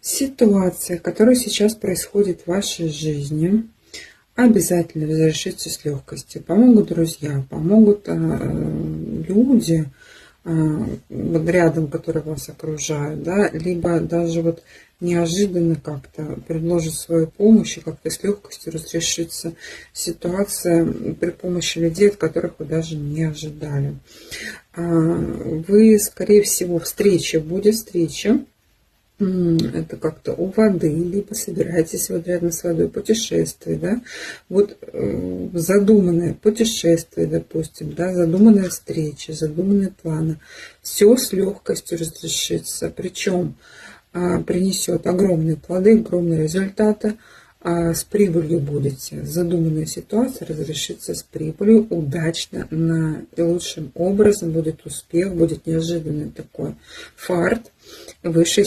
Ситуация, которая сейчас происходит в вашей жизни, обязательно разрешится с легкостью. Помогут друзья, помогут люди вот рядом, которые вас окружают, да, либо даже вот неожиданно как-то предложат свою помощь и как-то с легкостью разрешится ситуация при помощи людей, от которых вы даже не ожидали. Вы, скорее всего, будет встреча. Это как-то у воды, либо собираетесь вот рядом с водой, путешествие, да, вот задуманное путешествие, допустим, да, задуманная встреча, задуманные планы, все с легкостью разрешится, причем принесет огромные плоды, огромные результаты, с прибылью будете. Задуманная ситуация разрешится с прибылью удачно, наилучшим образом, будет успех, будет неожиданный такой фарт высшей